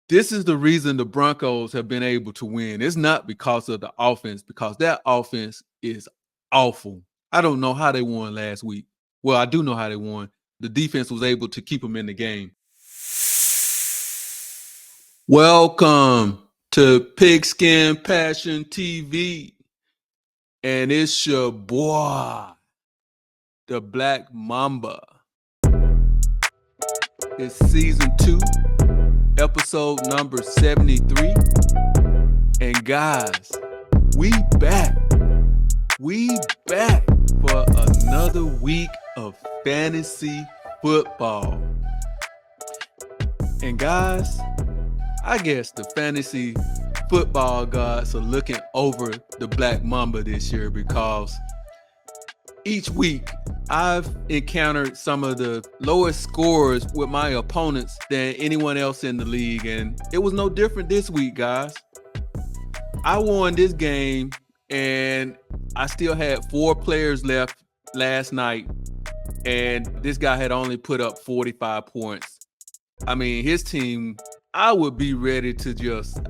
This is the reason the Broncos have been able to win. It's not because of the offense, because that offense is awful. I don't know how they won last week. Well, I do know how they won. The defense was able to keep them in the game. Welcome to Pigskin Passion TV. And it's your boy, the Black Mamba. It's season 2, episode number 73. And guys, we back. We back for another week of fantasy football. And guys, I guess the fantasy football gods are looking over the Black Mamba this year because each week I've encountered some of the lowest scores with my opponents than anyone else in the league, and it was no different this week, guys. I won this game, and I still had 4 players left last night, and this guy had only put up 45 points. I mean, his team, I would be ready to just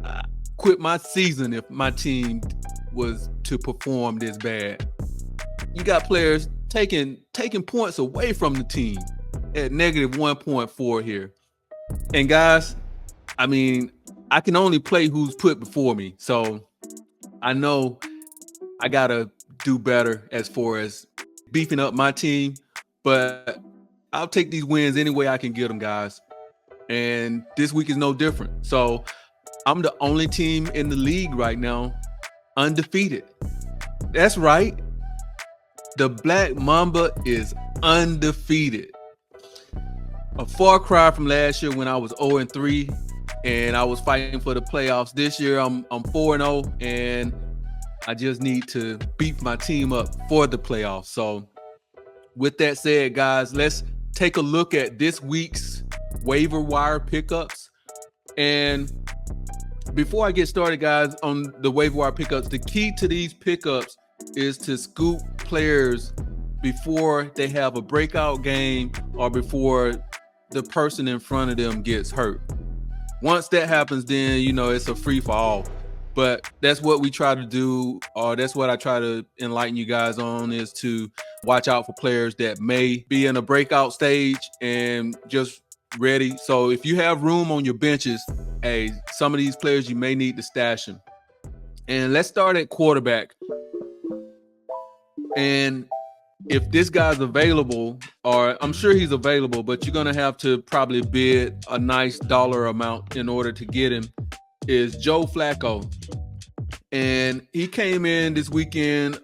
quit my season if my team was to perform this bad. You got players taking points away from the team at negative 1.4 here. And guys, I mean, I can only play who's put before me. So I know I got to do better as far as beefing up my team. But I'll take these wins any way I can get them, guys. And this week is no different. So I'm the only team in the league right now undefeated. That's right. The Black Mamba is undefeated. A far cry from last year when I was 0-3 and I was fighting for the playoffs. This year I'm 4-0 and I just need to beef my team up for the playoffs. So with that said, guys, let's take a look at this week's waiver wire pickups. And before I get started, guys, on the waiver wire pickups, the key to these pickups is to scoop players before they have a breakout game or before the person in front of them gets hurt. Once that happens, then, you know, it's a free for all. But that's what we try to do, or that's what I try to enlighten you guys on, is to watch out for players that may be in a breakout stage and just ready. So if you have room on your benches, hey, some of these players you may need to stash them. And let's start at quarterback. And if this guy's available, or I'm sure he's available, but you're going to have to probably bid a nice dollar amount in order to get him, is Joe Flacco. And he came in this weekend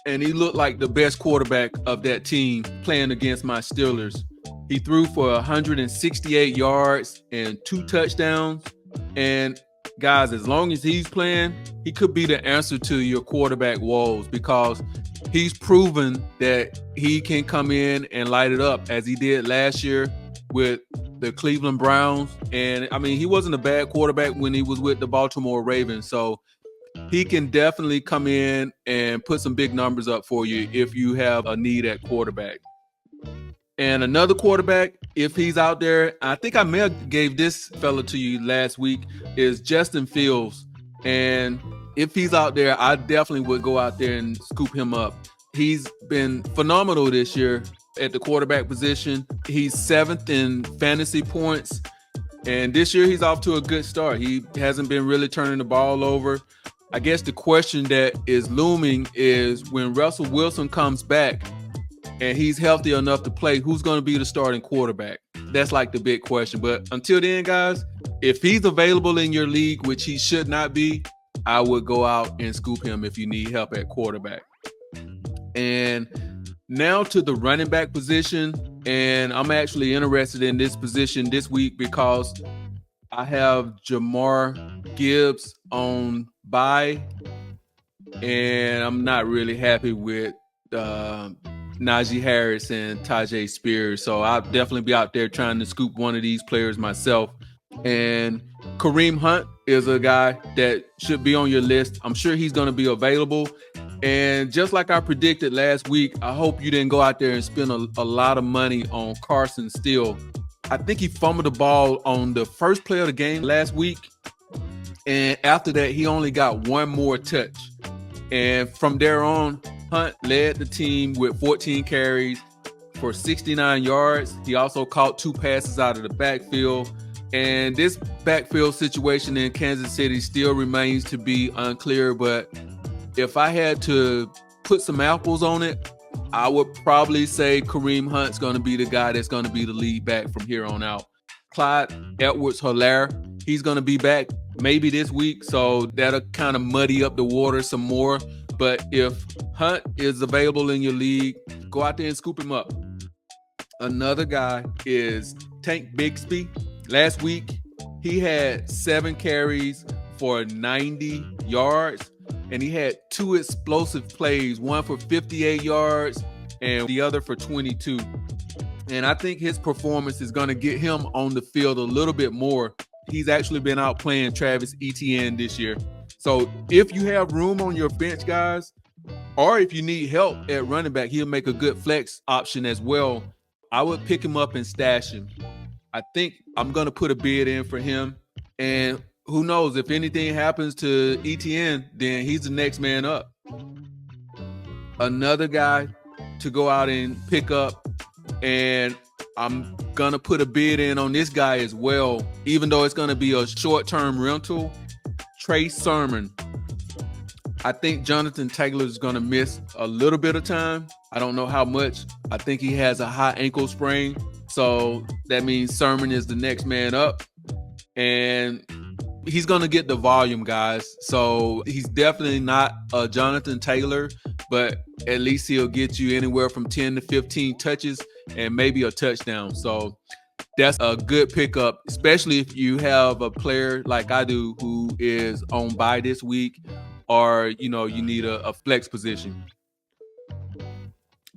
and he looked like the best quarterback of that team playing against my Steelers. He threw for 168 yards and 2 touchdowns. And guys, as long as he's playing, he could be the answer to your quarterback woes, because he's proven that he can come in and light it up as he did last year with the Cleveland Browns. And I mean, he wasn't a bad quarterback when he was with the Baltimore Ravens. So he can definitely come in and put some big numbers up for you if you have a need at quarterback. And another quarterback, if he's out there, I think I may have gave this fella to you last week, is Justin Fields. And if he's out there, I definitely would go out there and scoop him up. He's been phenomenal this year at the quarterback position. He's 7th in fantasy points. And this year he's off to a good start. He hasn't been really turning the ball over. I guess the question that is looming is when Russell Wilson comes back and he's healthy enough to play, who's going to be the starting quarterback? That's like the big question. But until then, guys, if he's available in your league, which he should not be, I would go out and scoop him if you need help at quarterback. And now to the running back position. And I'm actually interested in this position this week because I have Jamar Gibbs on bye. And I'm not really happy with Najee Harris and Tajay Spears. So I'll definitely be out there trying to scoop one of these players myself. And Kareem Hunt is a guy that should be on your list. I'm sure he's going to be available. And just like I predicted last week, I hope you didn't go out there and spend a lot of money on Carson Steele. I think he fumbled the ball on the first play of the game last week. And after that, he only got one more touch. And from there on, Hunt led the team with 14 carries for 69 yards. He also caught 2 passes out of the backfield. And this backfield situation in Kansas City still remains to be unclear. But if I had to put some apples on it, I would probably say Kareem Hunt's going to be the guy that's going to be the lead back from here on out. Clyde Edwards-Helaire, he's going to be back maybe this week, so that'll kind of muddy up the water some more. But if Hunt is available in your league, go out there and scoop him up. Another guy is Tank Bigsby. Last week, he had 7 carries for 90 yards, and he had 2 explosive plays, one for 58 yards and the other for 22. And I think his performance is going to get him on the field a little bit more. He's actually been out playing Travis Etienne this year. So if you have room on your bench, guys, or if you need help at running back, he'll make a good flex option as well. I would pick him up and stash him. I think I'm going to put a bid in for him. And who knows, if anything happens to Etienne, then he's the next man up. Another guy to go out and pick up, and I'm going to put a bid in on this guy as well, even though it's going to be a short-term rental, Trey Sermon. I think Jonathan Taylor is going to miss a little bit of time. I don't know how much. I think he has a high ankle sprain. So that means Sermon is the next man up. And he's going to get the volume, guys. So he's definitely not a Jonathan Taylor, but at least he'll get you anywhere from 10 to 15 touches and maybe a touchdown. So that's a good pickup, especially if you have a player like I do who is on bye this week, or, you need a flex position.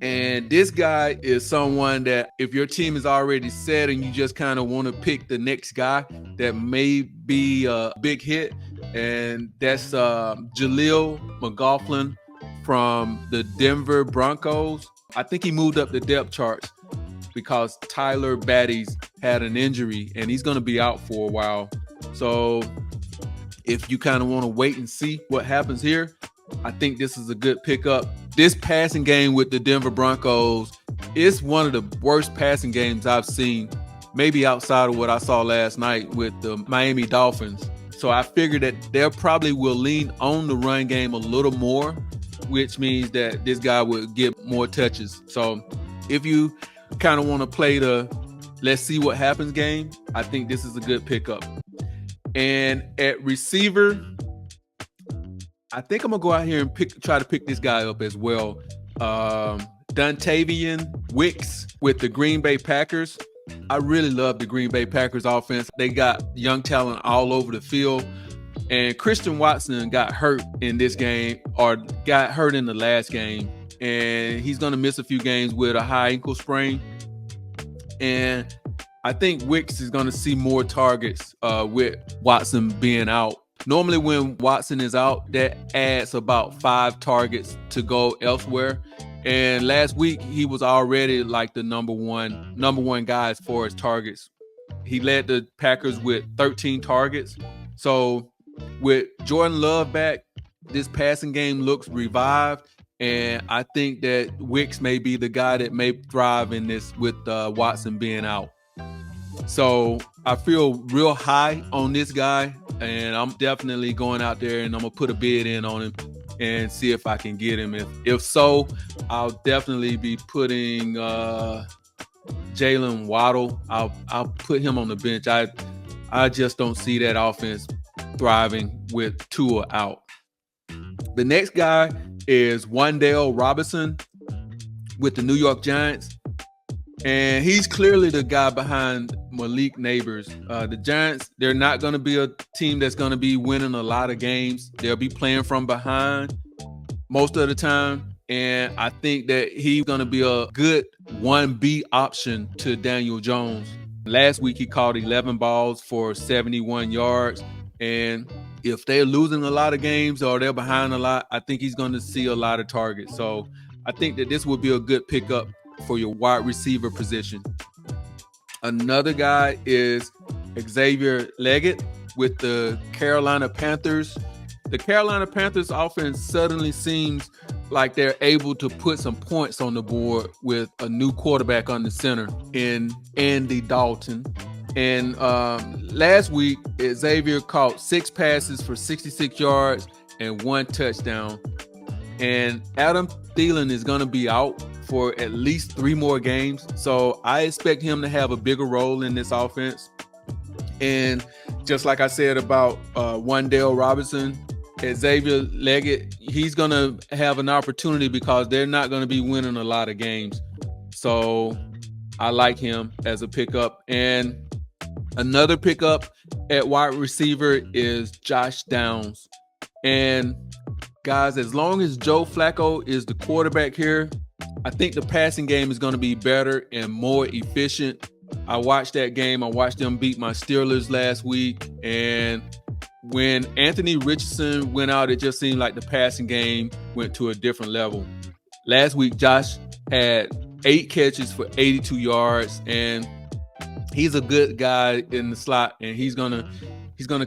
And this guy is someone that if your team is already set and you just kind of want to pick the next guy that may be a big hit, and that's Jaleel McLaughlin from the Denver Broncos. I think he moved up the depth charts because Tyler Batty's had an injury and he's going to be out for a while. So if you kind of want to wait and see what happens here, I think this is a good pickup. This passing game with the Denver Broncos is one of the worst passing games I've seen, maybe outside of what I saw last night with the Miami Dolphins. So I figured that they probably will lean on the run game a little more, which means that this guy would get more touches. So if you kind of want to play the let's see what happens game, I think this is a good pickup. And at receiver, I think I'm going to go out here and try to pick this guy up as well. Dontavian Wicks with the Green Bay Packers. I really love the Green Bay Packers offense. They got young talent all over the field. And Christian Watson got hurt in this game, or got hurt in the last game. And he's going to miss a few games with a high ankle sprain. And I think Wicks is going to see more targets with Watson being out. Normally when Watson is out, that adds about 5 targets to go elsewhere. And last week, he was already like the number one guy as far as targets. He led the Packers with 13 targets. So with Jordan Love back, this passing game looks revived. And I think that Wicks may be the guy that may thrive in this with Watson being out. So I feel real high on this guy, and I'm definitely going out there and I'm going to put a bid in on him and see if I can get him. If so, I'll definitely be putting Jalen Waddle. I'll put him on the bench. I just don't see that offense thriving with Tua out. The next guy is Wan'Dale Robinson with the New York Giants. And he's clearly the guy behind Malik Neighbors. The Giants, they're not going to be a team that's going to be winning a lot of games. They'll be playing from behind most of the time. And I think that he's going to be a good 1B option to Daniel Jones. Last week, he caught 11 balls for 71 yards. And if they're losing a lot of games or they're behind a lot, I think he's going to see a lot of targets. So I think that this would be a good pickup for your wide receiver position. Another guy is Xavier Leggett with the Carolina Panthers. The Carolina Panthers offense suddenly seems like they're able to put some points on the board with a new quarterback on the center in Andy Dalton. And last week, Xavier caught 6 passes for 66 yards and 1 touchdown. And Adam Thielen is going to be out for at least 3 more games. So I expect him to have a bigger role in this offense. And just like I said about Wan'Dale Robinson, Xavier Leggett, he's going to have an opportunity because they're not going to be winning a lot of games. So I like him as a pickup. And another pickup at wide receiver is Josh Downs. And guys, as long as Joe Flacco is the quarterback here, I think the passing game is going to be better and more efficient. I watched that game. I watched them beat my Steelers last week. And when Anthony Richardson went out, it just seemed like the passing game went to a different level. Last week, Josh had 8 catches for 82 yards, and he's a good guy in the slot, and he's gonna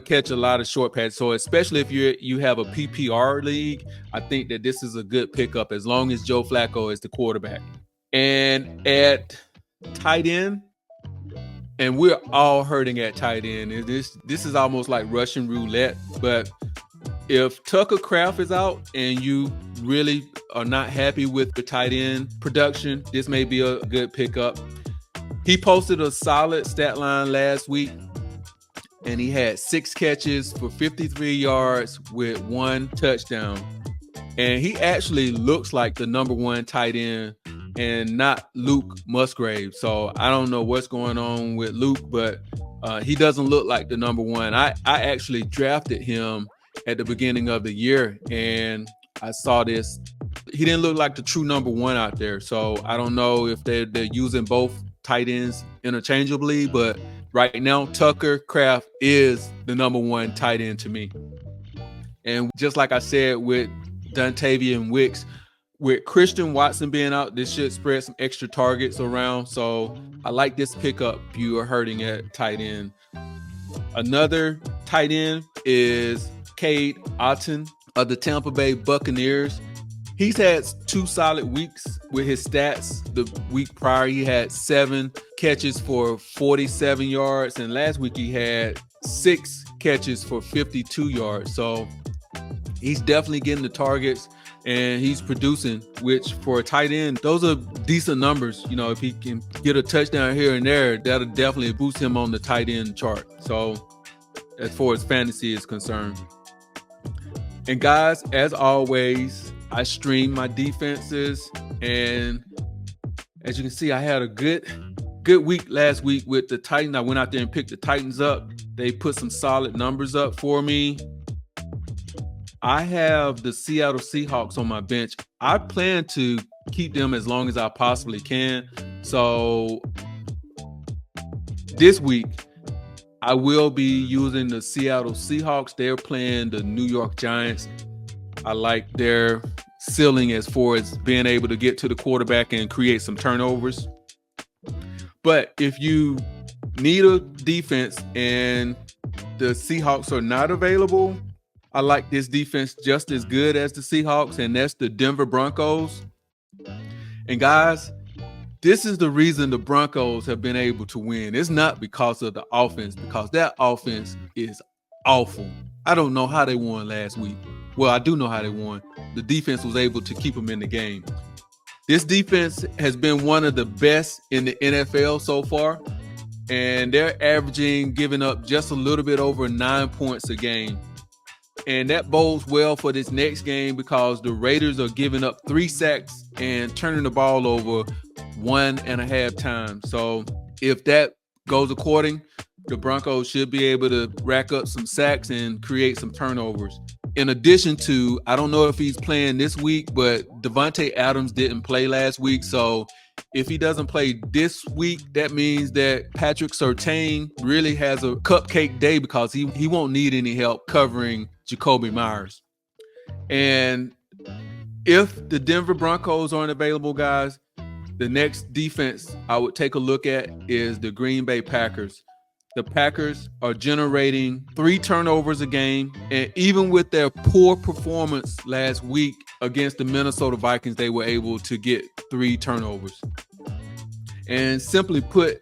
catch a lot of short passes. So especially if you have a PPR league, I think that this is a good pickup as long as Joe Flacco is the quarterback. And at tight end, and we're all hurting at tight end. This is almost like Russian roulette. But if Tucker Kraft is out and you really are not happy with the tight end production, this may be a good pickup. He posted a solid stat line last week, and he had 6 catches for 53 yards with 1 touchdown. And he actually looks like the number 1 tight end and not Luke Musgrave. So I don't know what's going on with Luke, but he doesn't look like the number 1. I actually drafted him at the beginning of the year, and I saw this. He didn't look like the true number 1 out there. So I don't know if they're using both tight ends interchangeably, but right now, Tucker Kraft is the number 1 tight end to me. And just like I said with Dontavian Wicks, with Christian Watson being out, this should spread some extra targets around. So I like this pickup if you are hurting at tight end. Another tight end is Cade Otton of the Tampa Bay Buccaneers. He's had 2 solid weeks with his stats. The week prior, he had 7 catches for 47 yards. And last week, he had 6 catches for 52 yards. So he's definitely getting the targets and he's producing, which for a tight end, those are decent numbers. You know, if he can get a touchdown here and there, that'll definitely boost him on the tight end chart. So as far as fantasy is concerned. And guys, as always, I stream my defenses, and as you can see, I had a good week last week with the Titans. I went out there and picked the Titans up. They put some solid numbers up for me. I have the Seattle Seahawks on my bench. I plan to keep them as long as I possibly can. So this week, I will be using the Seattle Seahawks. They're playing the New York Giants. I like their ceiling as far as being able to get to the quarterback and create some turnovers. But if you need a defense and the Seahawks are not available, I like this defense just as good as the Seahawks, and that's the Denver Broncos. And guys, this is the reason the Broncos have been able to win. It's not because of the offense, because that offense is awful. I don't know how they won last week. Well, I do know how they won. The defense was able to keep them in the game. This defense has been one of the best in the NFL so far, and they're averaging, giving up just a little bit over 9 points a game. And that bodes well for this next game because the Raiders are giving up 3 sacks and turning the ball over 1.5 times. So if that goes according, the Broncos should be able to rack up some sacks and create some turnovers. In addition to, I don't know if he's playing this week, but Devontae Adams didn't play last week. So if he doesn't play this week, that means that Patrick Surtain really has a cupcake day because he won't need any help covering Jacoby Myers. And if the Denver Broncos aren't available, guys, The next defense I would take a look at is the Green Bay Packers. The Packers are generating 3 turnovers a game, and even with their poor performance last week against the Minnesota Vikings, they were able to get 3 turnovers. And simply put,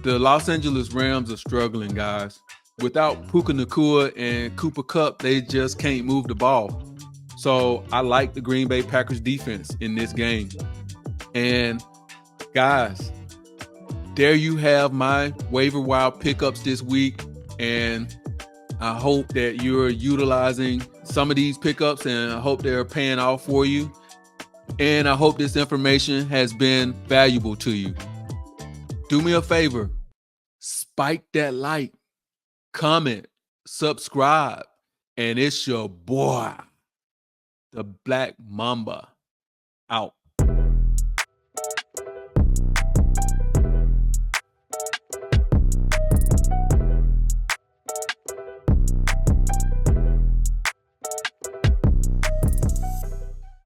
the Los Angeles Rams are struggling, guys. Without Puka Nacua and Cooper Kupp, they just can't move the ball. So I like the Green Bay Packers defense in this game. And guys, there you have my waiver wire pickups this week. And I hope that you're utilizing some of these pickups, and I hope they're paying off for you. And I hope this information has been valuable to you. Do me a favor, spike that like, comment, subscribe, and it's your boy, the Black Mamba, out.